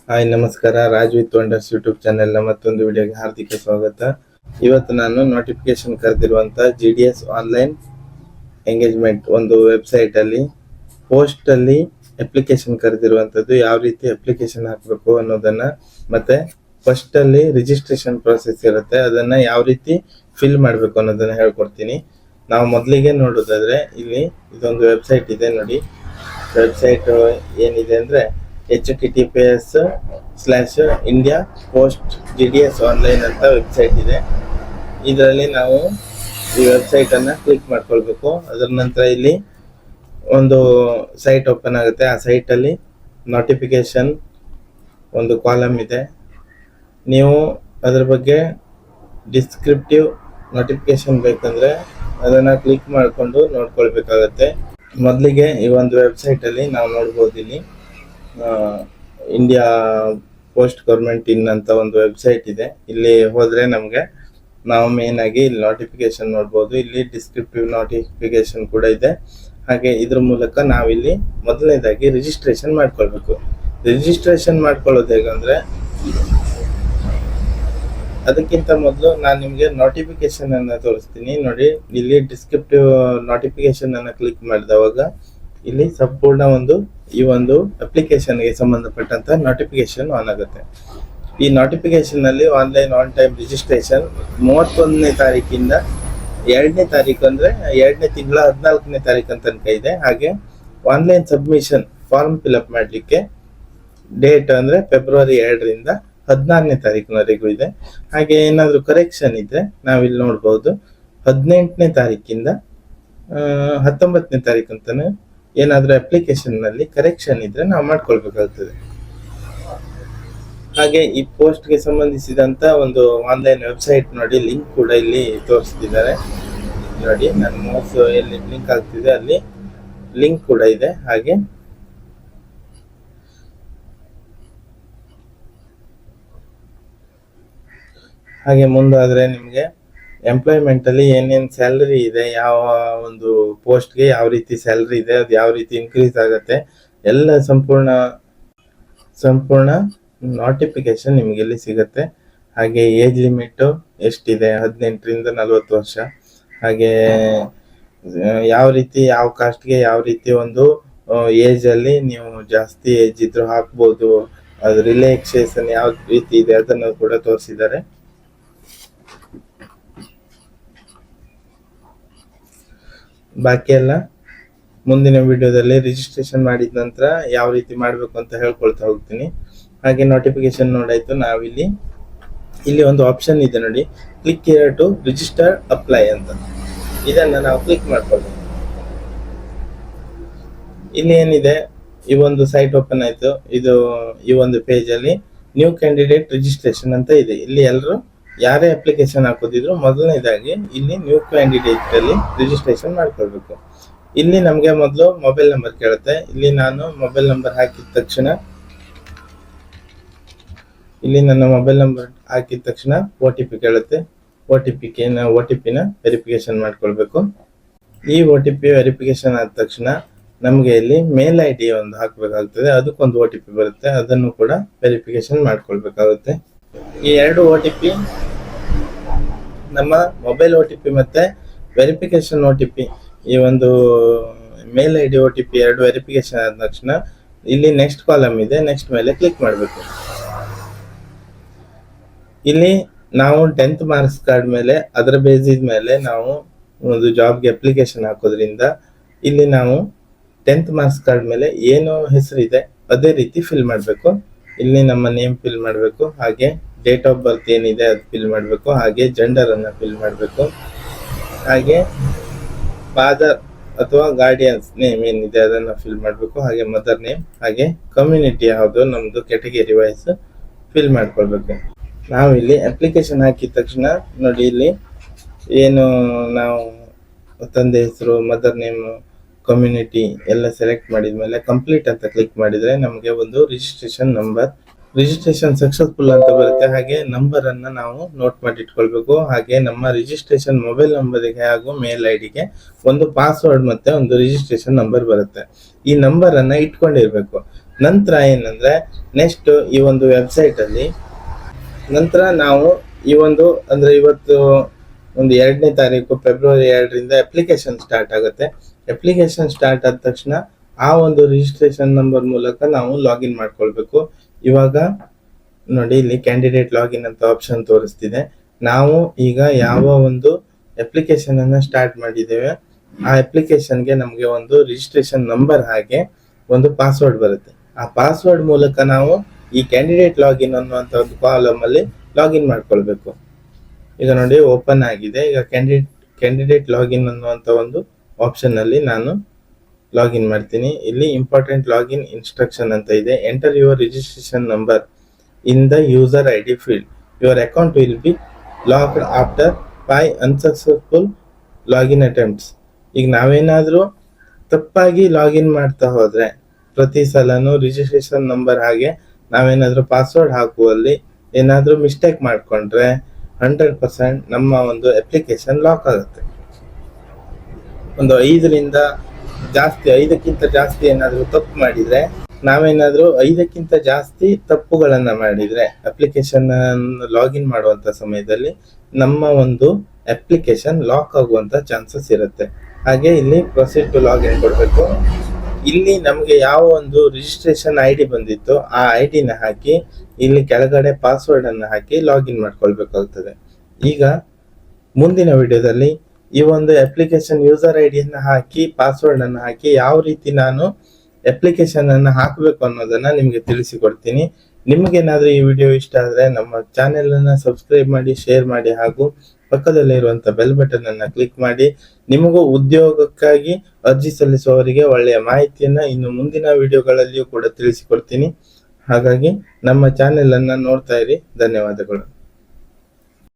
Hi ನಮಸ್ಕಾರ, Raj with wonders YouTube ಚಾನೆಲ್ನ ಮತ್ತೊಂದು ವಿಡಿಯೋಗೆ ಹಾರ್ದಿಕ ಸ್ವಾಗತ. ಇವತ್ತು ನಾನು ನೋಟಿಫಿಕೇಶನ್ ಕರೆದಿರುವಂಥ GDS ಆನ್ಲೈನ್ ಎಂಗೇಜ್ಮೆಂಟ್ ಒಂದು ವೆಬ್ಸೈಟ್ ಅಲ್ಲಿ ಪೋಸ್ಟ್ ಅಲ್ಲಿ ಅಪ್ಲಿಕೇಶನ್ ಕರೆದಿರುವಂಥದ್ದು, ಯಾವ ರೀತಿ ಅಪ್ಲಿಕೇಶನ್ ಹಾಕಬೇಕು ಅನ್ನೋದನ್ನ, ಮತ್ತೆ ಫಸ್ಟ್ ಅಲ್ಲಿ ರಿಜಿಸ್ಟ್ರೇಷನ್ ಪ್ರೊಸೆಸ್ ಇರುತ್ತೆ, ಅದನ್ನ ಯಾವ ರೀತಿ ಫಿಲ್ ಮಾಡಬೇಕು ಅನ್ನೋದನ್ನ ಹೇಳ್ಕೊಡ್ತೀನಿ. ನಾವು ಮೊದಲಿಗೆ ನೋಡೋದಾದ್ರೆ ಇಲ್ಲಿ ಇದೊಂದು ವೆಬ್ಸೈಟ್ ಇದೆ ನೋಡಿ. ವೆಬ್ಸೈಟ್ ಏನಿದೆ ಅಂದ್ರೆ https:/India Post GDS ಆನ್ಲೈನ್ ಅಂತ ವೆಬ್ಸೈಟ್ ಇದೆ. ಇದರಲ್ಲಿ ನಾವು ಈ ವೆಬ್ಸೈಟ್ ಅನ್ನ ಕ್ಲಿಕ್ ಮಾಡ್ಕೊಳ್ಬೇಕು. ಅದರ ನಂತರ ಇಲ್ಲಿ ಒಂದು ಸೈಟ್ ಓಪನ್ ಆಗುತ್ತೆ. ಆ ಸೈಟ್ ಅಲ್ಲಿ ನೋಟಿಫಿಕೇಶನ್ ಒಂದು ಕಾಲಮ್ ಇದೆ. ನೀವು ಅದರ ಬಗ್ಗೆ ಡಿಸ್ಕ್ರಿಪ್ಟಿವ್ ನೋಟಿಫಿಕೇಶನ್ ಬೇಕಂದ್ರೆ ಅದನ್ನ ಕ್ಲಿಕ್ ಮಾಡಿಕೊಂಡು ನೋಡ್ಕೊಳ್ಬೇಕಾಗತ್ತೆ. ಮೊದಲಿಗೆ ಈ ಒಂದು ವೆಬ್ಸೈಟ್ ಅಲ್ಲಿ ನಾವು ನೋಡ್ಬೋದು, ಇಲ್ಲಿ ಇಂಡಿಯಾ ಪೋಸ್ಟ್ ಗೌರ್ಮೆಂಟ್ ಇನ್ ಅಂತ ಒಂದು ವೆಬ್ಸೈಟ್ ಇದೆ. ಇಲ್ಲಿ ಹೋದ್ರೆ ನಮಗೆ ನಾವು ಮೇನ್ ಆಗಿ ಇಲ್ಲಿ ನೋಟಿಫಿಕೇಶನ್ ನೋಡ್ಬೋದು. ಇಲ್ಲಿ ಡಿಸ್ಕ್ರಿಪ್ಟಿವ್ ನೋಟಿಫಿಕೇಶನ್ ಕೂಡ ಇದೆ. ಹಾಗೆ ಇದ್ರ ಮೂಲಕ ನಾವಿಲ್ಲಿ ಮೊದಲನೇದಾಗಿ ರಿಜಿಸ್ಟ್ರೇಷನ್ ಮಾಡ್ಕೊಳ್ಬೇಕು. ರಿಜಿಸ್ಟ್ರೇಷನ್ ಮಾಡ್ಕೊಳ್ಳೋದು ಹೇಗಂದ್ರೆ, ಅದಕ್ಕಿಂತ ಮೊದಲು ನಾನು ನಿಮಗೆ ನೋಟಿಫಿಕೇಶನ್ ಅನ್ನ ತೋರಿಸ್ತೀನಿ ನೋಡಿ. ಇಲ್ಲಿ ಡಿಸ್ಕ್ರಿಪ್ಟಿವ್ ನೋಟಿಫಿಕೇಶನ್ ಅನ್ನ ಕ್ಲಿಕ್ ಮಾಡಿದವಾಗ ಇಲ್ಲಿ ಸಂಪೂರ್ಣ ಈ ಒಂದು ಅಪ್ಲಿಕೇಶನ್ ಗೆ ಸಂಬಂಧಪಟ್ಟಂತ ನೋಟಿಫಿಕೇಶನ್ ಆನ್ ಆಗುತ್ತೆ. ಈ ನೋಟಿಫಿಕೇಶನ್ ನಲ್ಲಿ ಆನ್ಲೈನ್ ಆನ್ ಟೈಮ್ ರಿಜಿಸ್ಟ್ರೇಷನ್ 31ನೇ ತಾರೀಕಿಂದ 2ನೇ ತಾರೀಕು ಅಂದ್ರೆ 2ನೇ ತಿಂಗಳ 14ನೇ ತಾರೀಕು ತನಕ ಇದೆ. ಹಾಗೆ ಆನ್ಲೈನ್ ಸಬ್ಮಿಷನ್ ಫಾರ್ಮ್ ಫಿಲ್ಅಪ್ ಮಾಡ್ಲಿಕ್ಕೆ ಡೇಟ್ ಅಂದ್ರೆ ಫೆಬ್ರವರಿ 2ರಿಂದ 16ನೇ ತಾರೀಕಿನವರೆಗೂ ಇದೆ. ಹಾಗೆ ಏನಾದ್ರು ಕರೆಕ್ಷನ್ ಇದ್ರೆ ನಾವಿಲ್ಲಿ ನೋಡ್ಬೋದು, 18ನೇ ತಾರೀಕಿಂದ 19ನೇ ತಾರೀಕು ಅಂತಾನೆ ಏನಾದ್ರೂ ಅಪ್ಲಿಕೇಶನ್ ನಲ್ಲಿ ಕರೆಕ್ಷನ್ ಇದ್ರೆ ನಾವು ಮಾಡ್ಕೊಳ್ಬೇಕಾಗ್ತದೆ. ಹಾಗೆ ಈ ಪೋಸ್ಟ್ ಗೆ ಸಂಬಂಧಿಸಿದಂತ ಒಂದು ಆನ್ಲೈನ್ ವೆಬ್ಸೈಟ್ ನೋಡಿ, ಲಿಂಕ್ ಕೂಡ ಇಲ್ಲಿ ತೋರಿಸ್ತಿದ್ದಾರೆ ನೋಡಿ. ನನ್ನ ಮೌಸ್ ಎಲ್ಲಿ ಲಿಂಕ್ ಆಗ್ತಿದೆ ಅಲ್ಲಿ ಲಿಂಕ್ ಕೂಡ ಇದೆ. ಹಾಗೆ ಮುಂದಾದ್ರೆ ನಿಮ್ಗೆ ಎಂಪ್ಲಾಯ್ಮೆಂಟ್ ಅಲ್ಲಿ ಏನೇನ್ ಸ್ಯಾಲರಿ ಇದೆ, ಯಾವ ಒಂದು ಪೋಸ್ಟ್ ಗೆ ಯಾವ ರೀತಿ ಸ್ಯಾಲರಿ ಇದೆ, ಅದು ಯಾವ ರೀತಿ ಇನ್ಕ್ರೀಸ್ ಆಗುತ್ತೆ, ಎಲ್ಲ ಸಂಪೂರ್ಣ ನೋಟಿಫಿಕೇಶನ್ ನಿಮ್ಗೆ ಇಲ್ಲಿ ಸಿಗುತ್ತೆ. ಹಾಗೆ ಏಜ್ ಲಿಮಿಟ್ ಎಷ್ಟಿದೆ, 18ರಿಂದ 40 ವರ್ಷ. ಹಾಗೆ ಯಾವ ರೀತಿ ಯಾವ ಕಾಸ್ಟ್ಗೆ ಯಾವ ರೀತಿ ಒಂದು ಏಜ್ ಅಲ್ಲಿ ನೀವು ಜಾಸ್ತಿ ಏಜ್ ಇದ್ರು ಹಾಕ್ಬೋದು, ಅದು ರಿಲ್ಯಾಕ್ಸೇಷನ್ ಯಾವ ರೀತಿ ಇದೆ ಅದನ್ನು ಕೂಡ ತೋರಿಸಿದ್ದಾರೆ. ಬಾಕಿ ಎಲ್ಲ ಮುಂದಿನ ವಿಡಿಯೋದಲ್ಲಿ ರಿಜಿಸ್ಟ್ರೇಷನ್ ಮಾಡಿದ ನಂತರ ಯಾವ ರೀತಿ ಮಾಡಬೇಕು ಅಂತ ಹೇಳ್ಕೊಳ್ತಾ ಹೋಗ್ತೀನಿ. ಹಾಗೆ ನೋಟಿಫಿಕೇಶನ್ ನೋಡಾಯ್ತು. ನಾವಿಲ್ಲಿ ಒಂದು ಆಪ್ಷನ್ ಇದೆ ನೋಡಿ, click here to register apply ಅಂತ. ಇದನ್ನ ನಾವು ಕ್ಲಿಕ್ ಮಾಡ್ಕೊಳ್ಳೋಣ. ಇಲ್ಲಿ ಏನಿದೆ, ಈ ಒಂದು ಸೈಟ್ ಓಪನ್ ಆಯ್ತು. ಈ ಒಂದು ಪೇಜ್ ಅಲ್ಲಿ ನ್ಯೂ ಕ್ಯಾಂಡಿಡೇಟ್ ರಿಜಿಸ್ಟ್ರೇಷನ್ ಅಂತ ಇದೆ. ಇಲ್ಲಿ ಎಲ್ಲರೂ ಯಾರೇ ಅಪ್ಲಿಕೇಶನ್ ಹಾಕೋದಿದ್ರು ಮೊದಲನೇದಾಗಿ ಇಲ್ಲಿ ನ್ಯೂ ಕ್ಯಾಂಡಿಡೇಟ್ ಅಲ್ಲಿ ರಿಜಿಸ್ಟ್ರೇಷನ್ ಮಾಡ್ಕೊಳ್ಬೇಕು. ಇಲ್ಲಿ ನಮ್ಗೆ ಮೊದಲು ಮೊಬೈಲ್ ನಂಬರ್ ಕೇಳುತ್ತೆ. ಇಲ್ಲಿ ನಾನು ಮೊಬೈಲ್ ನಂಬರ್ ಹಾಕಿದ ತಕ್ಷಣ ಇಲ್ಲಿ ನನ್ನ ಮೊಬೈಲ್ ನಂಬರ್ ಹಾಕಿದ ತಕ್ಷಣ OTP ಕೇಳುತ್ತೆ. OTP ನ ವೆರಿಫಿಕೇಶನ್ ಮಾಡ್ಕೊಳ್ಬೇಕು. ಈ OTP ವೆರಿಫಿಕೇಶನ್ ಆದ ತಕ್ಷಣ ನಮ್ಗೆ ಇಲ್ಲಿ ಮೇಲ್ ID ಒಂದು ಹಾಕ್ಬೇಕಾಗ್ತದೆ. ಅದಕ್ಕೊಂದು OTP ಬರುತ್ತೆ, ಅದನ್ನು ಕೂಡ ವೆರಿಫಿಕೇಶನ್ ಮಾಡ್ಕೊಳ್ಬೇಕಾಗುತ್ತೆ. ಈ 2 OTP, ನಮ್ಮ ಮೊಬೈಲ್ OTP ಮತ್ತೆ ವೆರಿಫಿಕೇಶನ್ OTP, ಈ ಒಂದು ಮೇಲ್ ID OTP 2 ವೆರಿಫಿಕೇಶನ್ ಆದ ತಕ್ಷಣ ಇಲ್ಲಿ ನೆಕ್ಸ್ಟ್ ಕಾಲಮ್ ಇದೆ, ನೆಕ್ಸ್ಟ್ ಮೇಲೆ ಕ್ಲಿಕ್ ಮಾಡಬೇಕು. ಇಲ್ಲಿ ನಾವು 10th ಮಾರ್ಕ್ಸ್ ಕಾರ್ಡ್ ಮೇಲೆ ಅದರ ಬೇಸಿಸ್ ಮೇಲೆ ನಾವು ಒಂದು ಜಾಬ್ಗೆ ಅಪ್ಲಿಕೇಶನ್ ಹಾಕೋದ್ರಿಂದ ಇಲ್ಲಿ ನಾವು 10th ಮಾರ್ಕ್ಸ್ ಕಾರ್ಡ್ ಮೇಲೆ ಏನು ಹೆಸರಿದೆ ಅದೇ ರೀತಿ ಫಿಲ್ ಮಾಡಬೇಕು. ಇಲ್ಲಿ ನಮ್ಮ ನೇಮ್ ಫಿಲ್ ಮಾಡಬೇಕು. ಹಾಗೆ ಡೇಟ್ ಆಫ್ ಬರ್ತ್ ಏನಿದೆ ಅದು ಫಿಲ್ ಮಾಡಬೇಕು. ಹಾಗೆ ಜೆಂಡರ್ ಅನ್ನ ಫಿಲ್ ಮಾಡಬೇಕು. ಹಾಗೆ ಫಾದರ್ ಅಥವಾ ಗಾರ್ಡಿಯನ್ಸ್ ನೇಮ್ ಏನಿದೆ ಅದನ್ನ ಫಿಲ್ ಮಾಡಬೇಕು. ಹಾಗೆ ಮದರ್ ನೇಮ್, ಹಾಗೆ ಕಮ್ಯುನಿಟಿ ಯಾವುದು ನಮ್ದು ಕ್ಯಾಟಗರಿ ವೈಸ್ ಫಿಲ್ ಮಾಡ್ಕೊಳ್ಬೇಕು. ನಾವು ಇಲ್ಲಿ ಅಪ್ಲಿಕೇಶನ್ ಹಾಕಿದ ತಕ್ಷಣ ನೋಡಿ, ಇಲ್ಲಿ ಏನು ನಾವು ತಂದೆ ಹೆಸರು, ಮದರ್ ನೇಮ್, ಕಮ್ಯುನಿಟಿ ಎಲ್ಲ ಸೆಲೆಕ್ಟ್ ಮಾಡಿದ್ಮೇಲೆ ಕಂಪ್ಲೀಟ್ ಅಂತ ಕ್ಲಿಕ್ ಮಾಡಿದ್ರೆ ನಮಗೆ ಒಂದು ರಿಜಿಸ್ಟ್ರೇಷನ್ ಸಕ್ಸಸ್ಫುಲ್ ಅಂತ ಬರುತ್ತೆ. ಹಾಗೆ ನಂಬರ್ ಅನ್ನ ನಾವು ನೋಟ್ ಮಾಡಿ ಇಟ್ಕೊಳ್ಬೇಕು. ಹಾಗೆ ನಮ್ಮ ರಿಜಿಸ್ಟ್ರೇಷನ್ ಮೊಬೈಲ್ ನಂಬರ್ಗೆ ಹಾಗೂ ಮೇಲ್ ಐಡಿಗೆ ಒಂದು ಪಾಸ್ವರ್ಡ್ ಮತ್ತೆ ಒಂದು ರಿಜಿಸ್ಟ್ರೇಷನ್ ನಂಬರ್ ಬರುತ್ತೆ. ಈ ನಂಬರ್ ಅನ್ನ ಇಟ್ಕೊಂಡಿರ್ಬೇಕು. ನಂತರ ಏನಂದ್ರೆ ನೆಕ್ಸ್ಟ್ ಈ ಒಂದು ವೆಬ್ಸೈಟ್ ಅಲ್ಲಿ ನಂತರ ನಾವು ಈ ಒಂದು ಅಂದ್ರೆ ಇವತ್ತು ಒಂದು 2ನೇ ತಾರೀಕು ಫೆಬ್ರವರಿ 2ರಿಂದ ಅಪ್ಲಿಕೇಶನ್ ಸ್ಟಾರ್ಟ್ ಆಗುತ್ತೆ. ಅಪ್ಲಿಕೇಶನ್ ಸ್ಟಾರ್ಟ್ ಆದ ತಕ್ಷಣ ಆ ಒಂದು ರಿಜಿಸ್ಟ್ರೇಷನ್ ನಂಬರ್ ಮೂಲಕ ನಾವು ಲಾಗಿನ್ ಮಾಡ್ಕೊಳ್ಬೇಕು. ಇವಾಗ ನೋಡಿ ಇಲ್ಲಿ ಕ್ಯಾಂಡಿಡೇಟ್ ಲಾಗಿನ್ ಅಂತ ಆಪ್ಷನ್ ತೋರಿಸ್ತಿದೆ. ನಾವು ಈಗ ಯಾವ ಒಂದು ಅಪ್ಲಿಕೇಶನ್ ಅನ್ನ ಸ್ಟಾರ್ಟ್ ಮಾಡಿದ್ದೇವೆ ಆ ಅಪ್ಲಿಕೇಶನ್ಗೆ ನಮಗೆ ಒಂದು ರಿಜಿಸ್ಟ್ರೇಷನ್ ನಂಬರ್ ಹಾಗೆ ಒಂದು ಪಾಸ್ವರ್ಡ್ ಬರುತ್ತೆ. ಆ ಪಾಸ್ವರ್ಡ್ ಮೂಲಕ ನಾವು ಈ ಕ್ಯಾಂಡಿಡೇಟ್ ಲಾಗಿನ್ ಅನ್ನುವಂತ ಒಂದು ಕಾಲಮ್ ಅಲ್ಲಿ ಲಾಗಿನ್ ಮಾಡ್ಕೊಳ್ಬೇಕು. ಈಗ ನೋಡಿ ಓಪನ್ ಆಗಿದೆ. ಈಗ ಕ್ಯಾಂಡಿಡೇಟ್ ಲಾಗಿನ್ ಅನ್ನುವಂತ ಒಂದು ಆಪ್ಷನ್ ಅಲ್ಲಿ ನಾನು ಲಾಗಿನ್ ಮಾಡ್ತೀನಿ. ಇಲ್ಲಿ ಇಂಪಾರ್ಟೆಂಟ್ ಲಾಗಿನ್ ಇನ್ಸ್ಟ್ರಕ್ಷನ್ ಅಂತ ಇದೆ. Enter your registration number in the user I D field. Your account will be locked after 5 unsuccessful login attempts. ಈಗ ನಾವೇನಾದ್ರೂ ತಪ್ಪಾಗಿ ಲಾಗಿನ್ ಮಾಡ್ತಾ ಹೋದ್ರೆ ಪ್ರತಿ ಸಲನು ರಿಜಿಸ್ಟ್ರೇಷನ್ ನಂಬರ್ ಹಾಗೆ ನಾವೇನಾದ್ರೂ ಪಾಸ್ವರ್ಡ್ ಹಾಕುವಲ್ಲಿ ಏನಾದ್ರೂ ಮಿಸ್ಟೇಕ್ ಮಾಡ್ಕೊಂಡ್ರೆ 100% ನಮ್ಮ ಒಂದು ಅಪ್ಲಿಕೇಶನ್ ಲಾಕ್ ಆಗುತ್ತೆ. ಒಂದು 5ಕ್ಕಿಂತ ಜಾಸ್ತಿ ಏನಾದ್ರೂ ತಪ್ಪು ಮಾಡಿದ್ರೆ ನಾವೇನಾದ್ರೂ 5ಕ್ಕಿಂತ ಜಾಸ್ತಿ ತಪ್ಪುಗಳನ್ನ ಮಾಡಿದ್ರೆ ಅಪ್ಲಿಕೇಶನ್ ಲಾಗಿನ್ ಮಾಡುವಂತ ಸಮಯದಲ್ಲಿ ನಮ್ಮ ಒಂದು ಅಪ್ಲಿಕೇಶನ್ ಲಾಕ್ ಆಗುವಂತ ಚಾನ್ಸಸ್ ಇರುತ್ತೆ. ಹಾಗೆ ಇಲ್ಲಿ ಪ್ರೊಸೀಡ್ ಟು ಲಾಗಿನ್ ಕೊಡಬೇಕು. ಇಲ್ಲಿ ನಮಗೆ ಯಾವ ಒಂದು ರಿಜಿಸ್ಟ್ರೇಷನ್ ಐ ಡಿ ಬಂದಿತ್ತು ಆ ಐ ಡಿನ ಹಾಕಿ ಇಲ್ಲಿ ಕೆಳಗಡೆ ಪಾಸ್ವರ್ಡ್ ಅನ್ನು ಹಾಕಿ ಲಾಗಿನ್ ಮಾಡ್ಕೊಳ್ಬೇಕಾಗ್ತದೆ. ಈಗ ಮುಂದಿನ ವಿಡಿಯೋದಲ್ಲಿ ಈ ಒಂದು ಅಪ್ಲಿಕೇಶನ್ ಯೂಸರ್ ಐ ಡಿಯನ್ನು ಹಾಕಿ ಪಾಸ್ವರ್ಡ್ ಅನ್ನು ಹಾಕಿ ಯಾವ ರೀತಿ ನಾನು ಅಪ್ಲಿಕೇಶನ್ ಅನ್ನು ಹಾಕಬೇಕು ಅನ್ನೋದನ್ನ ನಿಮಗೆ ತಿಳಿಸಿಕೊಡ್ತೀನಿ. ನಿಮಗೇನಾದ್ರೂ ಈ ವಿಡಿಯೋ ಇಷ್ಟ ಆದ್ರೆ ನಮ್ಮ ಚಾನೆಲ್ ಅನ್ನ ಸಬ್ಸ್ಕ್ರೈಬ್ ಮಾಡಿ, ಶೇರ್ ಮಾಡಿ ಹಾಗೂ ಪಕ್ಕದಲ್ಲಿರುವಂತ ಬೆಲ್ ಬಟನ್ ಅನ್ನ ಕ್ಲಿಕ್ ಮಾಡಿ. ನಿಮಗೂ ಉದ್ಯೋಗಕ್ಕಾಗಿ ಅರ್ಜಿ ಸಲ್ಲಿಸುವವರಿಗೆ ಒಳ್ಳೆಯ ಮಾಹಿತಿಯನ್ನ ಇನ್ನು ಮುಂದಿನ ವಿಡಿಯೋಗಳಲ್ಲಿಯೂ ಕೂಡ ತಿಳಿಸಿಕೊಡ್ತೀನಿ. ಹಾಗಾಗಿ ನಮ್ಮ ಚಾನೆಲ್ ಅನ್ನ ನೋಡ್ತಾ ಇರಿ. ಧನ್ಯವಾದಗಳು.